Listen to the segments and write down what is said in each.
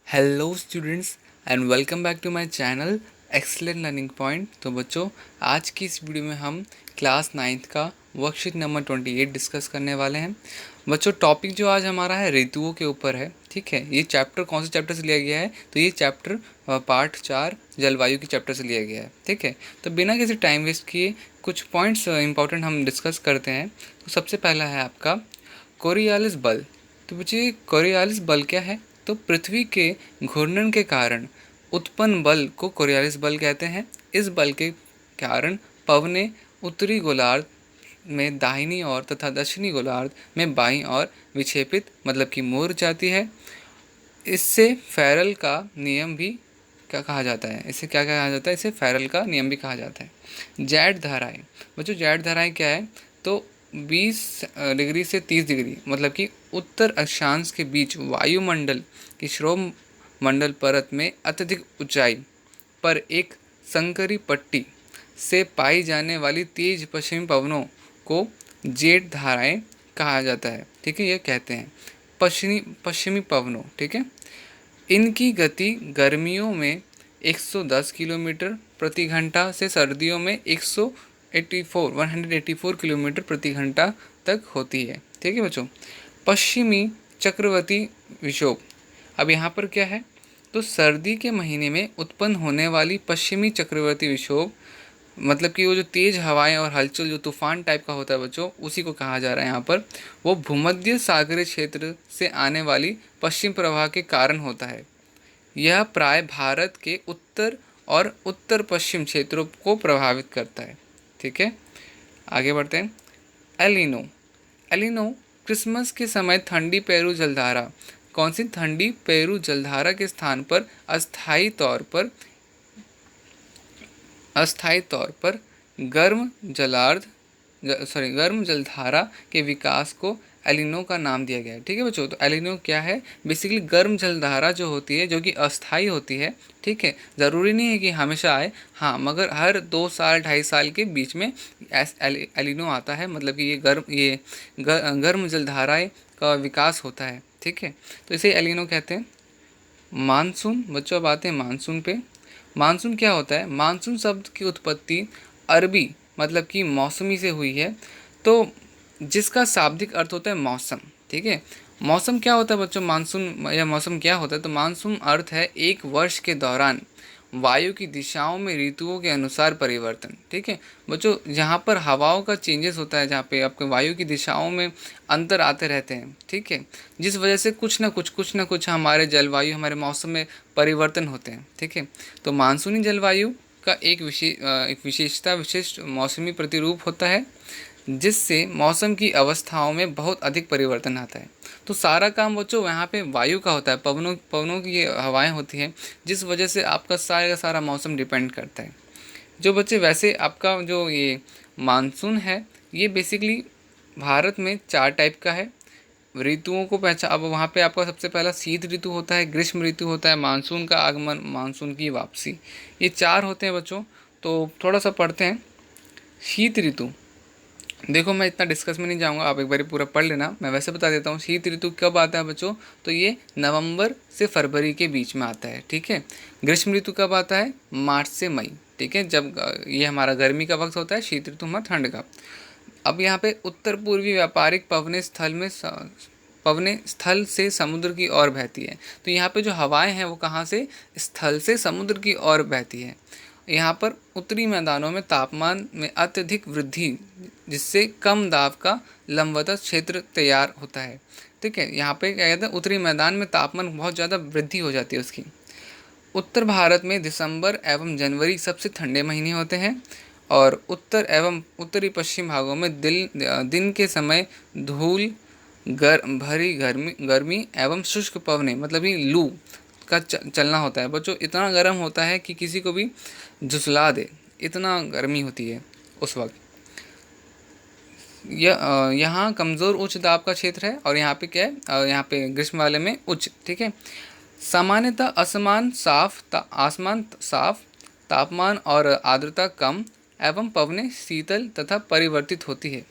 Hello students and welcome back to my channel excellent learning point. तो बच्चों, आज की इस वीडियो में हम क्लास नाइन्थ का वर्कशीट नंबर 28 डिस्कस करने वाले हैं। बच्चों, टॉपिक जो आज हमारा है ऋतुओं के ऊपर है। ठीक है, ये चैप्टर कौन से चैप्टर से लिया गया है? तो ये चैप्टर पार्ट 4 जलवायु के चैप्टर से लिया गया है। ठीक है, तो बिना किसी टाइम वेस्ट किए कुछ पॉइंट्स इंपॉर्टेंट हम डिस्कस करते हैं। तो सबसे पहला है आपका कोरियालिस बल। तो बच्चे, कोरियालिस बल क्या है? तो पृथ्वी के घूर्णन के कारण उत्पन्न बल को कोरियालिस बल कहते हैं। इस बल के कारण पवनें उत्तरी गोलार्ध में दाहिनी ओर तथा दक्षिणी गोलार्ध में बाईं ओर विक्षेपित मतलब कि मुड़ जाती है। इससे फैरल का नियम भी क्या कहा जाता है? इसे क्या कहा जाता है? इसे फैरल का नियम भी कहा जाता है। जैड धाराएं। बच्चों, जैड धाराएं क्या है? तो 20 डिग्री से 30 डिग्री मतलब कि उत्तर अक्षांश के बीच वायुमंडल की श्रोम मंडल परत में अत्यधिक ऊंचाई पर एक संकरी पट्टी से पाई जाने वाली तेज पश्चिमी पवनों को जेट धाराएं कहा जाता है। ठीक है, ये कहते हैं पश्चिमी पश्चिमी पवनों। ठीक है, इनकी गति गर्मियों में 110 किलोमीटर प्रति घंटा से सर्दियों में 184 किलोमीटर प्रति घंटा तक होती है। ठीक है बच्चों, पश्चिमी चक्रवर्ती विक्षोभ। अब यहाँ पर क्या है? तो सर्दी के महीने में उत्पन्न होने वाली पश्चिमी चक्रवर्ती विक्षोभ मतलब कि वो जो तेज़ हवाएं और हलचल जो तूफान टाइप का होता है बच्चों, उसी को कहा जा रहा है यहाँ पर। वो भूमध्य सागरीय क्षेत्र से आने वाली पश्चिम प्रवाह के कारण होता है। यह प्राय भारत के उत्तर और उत्तर पश्चिम क्षेत्रों को प्रभावित करता है। ठीक है, आगे बढ़ते हैं। एलिनो। एलिनो क्रिसमस के समय ठंडी पेरू जलधारा। कौन सी ठंडी पेरू जलधारा के स्थान पर अस्थायी तौर पर गर्म जलधारा के विकास को एलिनो का नाम दिया गया है। ठीक है बच्चों, तो एलिनो क्या है? बेसिकली गर्म जलधारा जो होती है, जो कि अस्थायी होती है। ठीक है, ज़रूरी नहीं है कि हमेशा आए, हाँ, मगर हर 2 साल 2.5 साल के बीच में एलिनो आता है। मतलब कि ये गर्म जलधाराएं का विकास होता है। ठीक है, तो इसे एलिनो कहते हैं। मानसून। बच्चों, अब आते हैं मानसून पे। मानसून क्या होता है? मानसून शब्द की उत्पत्ति अरबी मतलब कि मौसमी से हुई है, तो जिसका शाब्दिक अर्थ होता है मौसम। ठीक है, मौसम क्या होता है बच्चों? मानसून या मौसम क्या होता है? तो मानसून अर्थ है एक वर्ष के दौरान वायु की दिशाओं में ऋतुओं के अनुसार परिवर्तन। ठीक है बच्चों, जहाँ पर हवाओं का चेंजेस होता है, जहाँ पे आपके वायु की दिशाओं में अंतर आते रहते हैं। ठीक है, जिस वजह से कुछ ना कुछ हमारे जलवायु, हमारे मौसम में परिवर्तन होते हैं। ठीक है, तो मानसूनी जलवायु का एक विशेषता विशिष्ट मौसमी प्रतिरूप होता है, जिससे मौसम की अवस्थाओं में बहुत अधिक परिवर्तन आता है। तो सारा काम बच्चों यहाँ पे वायु का होता है, पवनों की ये हवाएं होती हैं, जिस वजह से आपका सारा का सारा मौसम डिपेंड करता है। जो बच्चे, वैसे आपका जो ये मानसून है, ये बेसिकली भारत में 4 टाइप का है। ऋतुओं को पहचान, अब वहाँ पे आपका सबसे पहला शीत ऋतु होता है, ग्रीष्म ऋतु होता है, मानसून का आगमन, मानसून की वापसी, ये 4 होते हैं बच्चों। तो थोड़ा सा पढ़ते हैं। शीत ऋतु। देखो, मैं इतना डिस्कस में नहीं जाऊंगा, आप एक बार पूरा पढ़ लेना। मैं वैसे बता देता हूँ शीत ऋतु कब आता है बच्चों। तो ये नवंबर से फरवरी के बीच में आता है। ठीक है, ग्रीष्म ऋतु कब आता है? मार्च से मई। ठीक है, जब ये हमारा गर्मी का वक्त होता है। शीत ऋतु हमारा ठंड का। अब यहाँ पे उत्तर पूर्वी व्यापारिक पवने स्थल से समुद्र की ओर बहती है। तो यहाँ पे जो हवाएं हैं वो कहाँ से? स्थल से समुद्र की ओर बहती है। यहाँ पर उत्तरी मैदानों में तापमान में अत्यधिक वृद्धि, जिससे कम दाब का लंबवत क्षेत्र तैयार होता है। ठीक है, यहाँ पे क्या कहते हैं? उत्तरी मैदान में तापमान बहुत ज़्यादा वृद्धि हो जाती है उसकी। उत्तर भारत में दिसंबर एवं जनवरी सबसे ठंडे महीने होते हैं, और उत्तर एवं उत्तरी पश्चिम भागों में दिन के समय धूल भरी गर्मी एवं शुष्क पवने मतलब ही लू का चलना होता है। बच्चों, इतना गर्म होता है कि किसी को भी झुसला दे, इतना गर्मी होती है उस वक्त। यहाँ कमज़ोर उच्च दाब का क्षेत्र है, और यहाँ पे क्या है? यहाँ पे ग्रीष्म वाले में उच्च। ठीक है, सामान्यतः आसमान साफ, तापमान और आर्द्रता कम एवं पवनें शीतल तथा परिवर्तित होती है।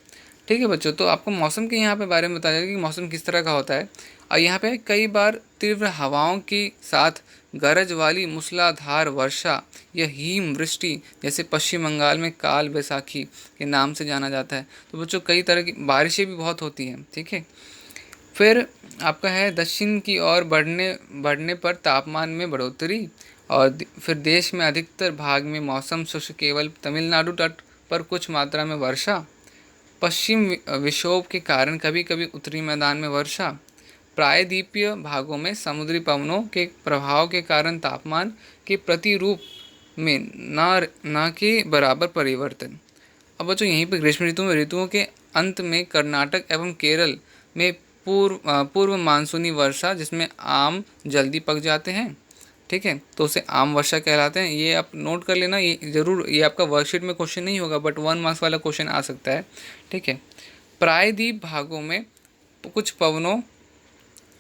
ठीक है बच्चों, तो आपको मौसम के यहाँ पे बारे में बताया जाएगा कि मौसम किस तरह का होता है। और यहाँ पे कई बार तीव्र हवाओं के साथ गरज वाली मूसलाधार वर्षा या हिम वृष्टि, जैसे पश्चिम बंगाल में काल बैसाखी के नाम से जाना जाता है। तो बच्चों कई तरह की बारिशें भी बहुत होती हैं, ठीक है। फिर आपका है दक्षिण की ओर बढ़ने बढ़ने पर तापमान में बढ़ोतरी, और फिर देश में अधिकतर भाग में मौसम शुष्क, केवल तमिलनाडु तट पर कुछ मात्रा में वर्षा, पश्चिम विक्षोभ के कारण कभी कभी उत्तरी मैदान में वर्षा, प्रायद्वीपीय भागों में समुद्री पवनों के प्रभाव के कारण तापमान के प्रतिरूप में न के बराबर परिवर्तन। अब बच्चों यहीं पर ग्रीष्म ऋतुओं के अंत में कर्नाटक एवं केरल में पूर्व मानसूनी वर्षा, जिसमें आम जल्दी पक जाते हैं, ठीक है, तो उसे आम वर्षा कहलाते हैं। ये आप नोट कर लेना, ये ज़रूर, ये आपका वर्कशीट में क्वेश्चन नहीं होगा बट 1 मार्क्स वाला क्वेश्चन आ सकता है, ठीक है। प्रायद्वीप भागों में कुछ पवनों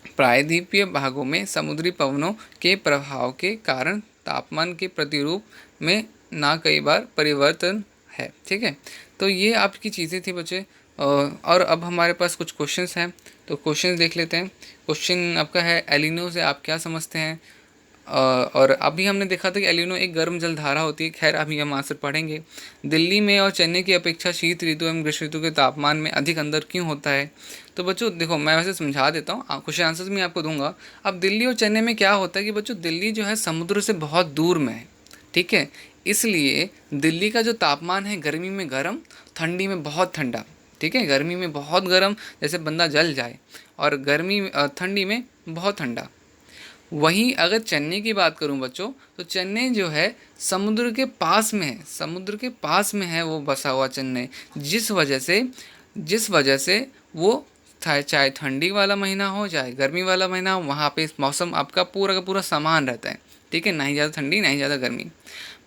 प्रायद्वीपीय भागों में समुद्री पवनों के प्रभाव के कारण तापमान के प्रतिरूप में ना कई बार परिवर्तन है, ठीक है। तो ये आपकी चीज़ें थी बच्चे। और अब हमारे पास कुछ क्वेश्चंस हैं, तो क्वेश्चंस देख लेते हैं। क्वेश्चन आपका है एलिनो से आप क्या समझते हैं। और अभी हमने देखा था कि एलिनो एक गर्म जलधारा होती है। खैर अभी हम आंसर पढ़ेंगे। दिल्ली में और चेन्नई की अपेक्षा शीत ऋतु एवं ग्रीष्म ऋतु के तापमान में अधिक अंतर क्यों होता है। तो बच्चों देखो, मैं वैसे समझा देता हूँ, क्वेश्चन आंसर्स मैं आपको दूंगा। अब दिल्ली और चेन्नई में क्या होता है कि बच्चों दिल्ली जो है समुद्र से बहुत दूर में है, ठीक है, इसलिए दिल्ली का जो तापमान है गर्मी में गर्म, ठंडी में बहुत ठंडा, ठीक है। गर्मी में बहुत गर्म जैसे बंदा जल जाए, और ठंडी में बहुत ठंडा। वहीं अगर चेन्नई की बात करूं बच्चों, तो चेन्नई जो है समुद्र के पास में है, समुद्र के पास में है वो बसा हुआ चेन्नई, जिस वजह से वो चाहे ठंडी वाला महीना हो चाहे गर्मी वाला महीना हो, वहाँ पे मौसम आपका पूरा का पूरा समान रहता है, ठीक है, ना ही ज़्यादा ठंडी ना ही ज़्यादा गर्मी।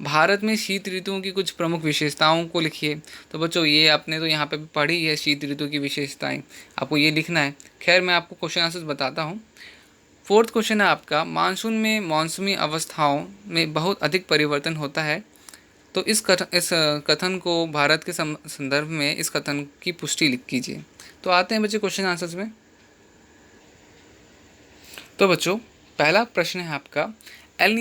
भारत में शीत ऋतुओं की कुछ प्रमुख विशेषताओं को लिखिए। तो बच्चों ये आपने तो यहाँ पे भी पढ़ी है, शीत ऋतु की विशेषताएं, आपको ये लिखना है। खैर मैं आपको क्वेश्चन आंसर बताता हूँ। 4th क्वेश्चन है आपका, मानसून में मौसमी अवस्थाओं में बहुत अधिक परिवर्तन होता है। तो इस कथन को भारत के संदर्भ में इस कथन की पुष्टि लिख कीजिए। तो आते हैं बच्चे क्वेश्चन आंसर्स में। तो बच्चों पहला प्रश्न है आपका, एल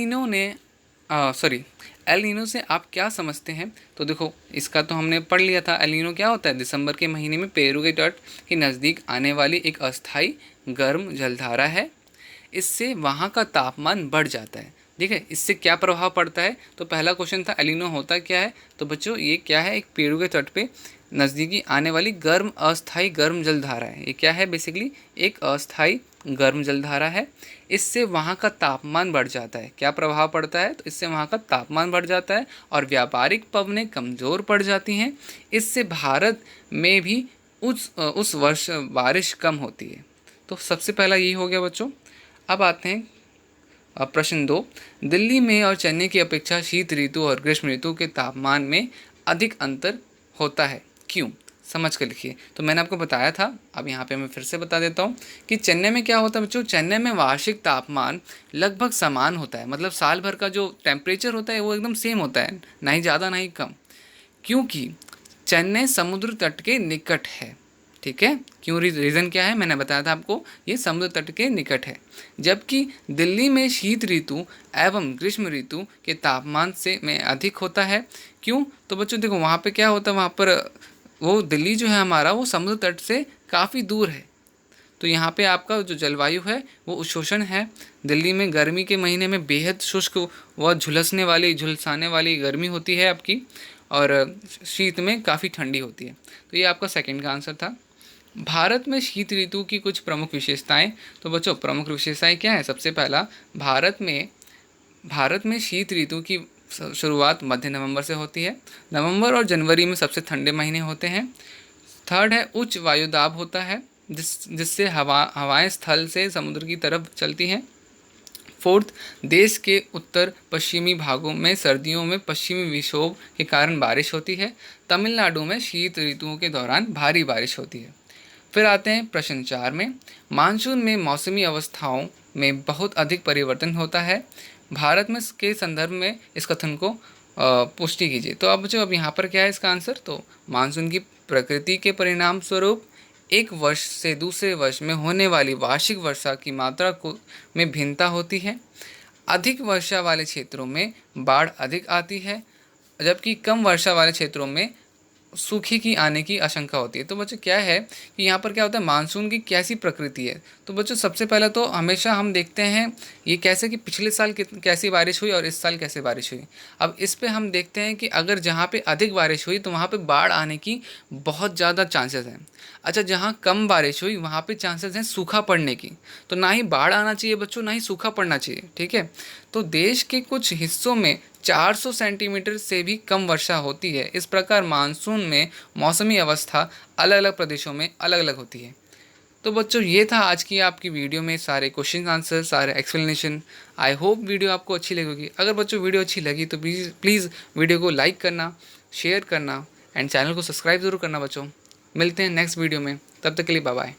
नीनो से आप क्या समझते हैं। तो देखो इसका तो हमने पढ़ लिया था। एल नीनो क्या होता है, दिसंबर के महीने में पेरू के तट के नज़दीक आने वाली एक अस्थायी गर्म जलधारा है। इससे वहाँ का तापमान बढ़ जाता है, ठीक है। इससे क्या प्रभाव पड़ता है। तो पहला क्वेश्चन था एल नीनो होता क्या है। तो बच्चों ये क्या है, एक पेरू के तट पे नज़दीकी आने वाली अस्थायी गर्म जलधारा है। ये क्या है, बेसिकली एक अस्थायी गर्म जलधारा है। इससे वहाँ का तापमान बढ़ जाता है। क्या प्रभाव पड़ता है, तो इससे वहाँ का तापमान बढ़ जाता है और व्यापारिक पवनें कमज़ोर पड़ जाती हैं। इससे भारत में भी उस वर्ष बारिश कम होती है। तो सबसे पहला यही हो गया बच्चों। अब आते हैं प्रश्न 2, दिल्ली में और चेन्नई की अपेक्षा शीत ऋतु और ग्रीष्म ऋतु के तापमान में अधिक अंतर होता है, क्यों, समझ कर लिखिए। तो मैंने आपको बताया था, अब यहाँ पे मैं फिर से बता देता हूँ कि चेन्नई में क्या होता है बच्चों। चेन्नई में वार्षिक तापमान लगभग समान होता है, मतलब साल भर का जो टेम्परेचर होता है वो एकदम सेम होता है, ना ही ज़्यादा ना ही कम, क्योंकि चेन्नई समुद्र तट के निकट है, ठीक है। क्यों, रीज़न क्या है, मैंने बताया था आपको, ये समुद्र तट के निकट है। जबकि दिल्ली में शीत ऋतु एवं ग्रीष्म ऋतु के तापमान से में अधिक होता है। क्यों, तो बच्चों देखो वहाँ पे क्या होता है, वहाँ पर वो दिल्ली जो है हमारा वो समुद्र तट से काफ़ी दूर है, तो यहाँ पे आपका जो जलवायु है वो उष्णोष्ण है। दिल्ली में गर्मी के महीने में बेहद शुष्क व झुलसाने वाली गर्मी होती है आपकी, और शीत में काफ़ी ठंडी होती है। तो ये आपका सेकंड का आंसर था। भारत में शीत ऋतु की कुछ प्रमुख विशेषताएं। तो बच्चों प्रमुख विशेषताएं क्या है, सबसे पहला भारत में शीत ऋतु की शुरुआत मध्य नवंबर से होती है। नवंबर और जनवरी में सबसे ठंडे महीने होते हैं। थर्ड है उच्च वायुदाब होता है, जिससे हवाएं स्थल से समुद्र की तरफ चलती हैं। फोर्थ, देश के उत्तर पश्चिमी भागों में सर्दियों में पश्चिमी विक्षोभ के कारण बारिश होती है। तमिलनाडु में शीत ऋतुओं के दौरान भारी बारिश होती है। फिर आते हैं प्रश्न 4 में, मानसून में मौसमी अवस्थाओं में बहुत अधिक परिवर्तन होता है। भारत में के संदर्भ में इस कथन को पुष्टि कीजिए। तो अब यहाँ पर क्या है इसका आंसर, तो मानसून की प्रकृति के परिणाम स्वरूप एक वर्ष से दूसरे वर्ष में होने वाली वार्षिक वर्षा की मात्रा को में भिन्नता होती है। अधिक वर्षा वाले क्षेत्रों में बाढ़ अधिक आती है, जबकि कम वर्षा वाले क्षेत्रों में सूखे की आने की आशंका होती है। तो बच्चों क्या है कि यहाँ पर क्या होता है, मानसून की कैसी प्रकृति है। तो बच्चों सबसे पहले तो हमेशा हम देखते हैं ये कैसे कि पिछले साल कैसी बारिश हुई और इस साल कैसे बारिश हुई। अब इस पे हम देखते हैं कि अगर जहाँ पे अधिक बारिश हुई तो वहाँ पे बाढ़ आने की बहुत ज़्यादा चांसेस हैं। अच्छा, जहाँ कम बारिश हुई वहाँ पे चांसेस हैं सूखा पड़ने की। तो ना ही बाढ़ आना चाहिए बच्चों, ना ही सूखा पड़ना चाहिए, ठीक है। तो देश के कुछ हिस्सों में 400 सेंटीमीटर से भी कम वर्षा होती है। इस प्रकार मानसून में मौसमी अवस्था अलग अलग प्रदेशों में अलग अलग होती है। तो बच्चों ये था आज की आपकी वीडियो में सारे क्वेश्चन आंसर, सारे एक्सप्लेनेशन। आई होप वीडियो आपको अच्छी लगेगी। अगर बच्चों वीडियो अच्छी लगी तो प्लीज़ वीडियो को लाइक करना, शेयर करना एंड चैनल को सब्सक्राइब ज़रूर करना बच्चों। मिलते हैं नेक्स्ट वीडियो में, तब तक के लिए बाय बाय।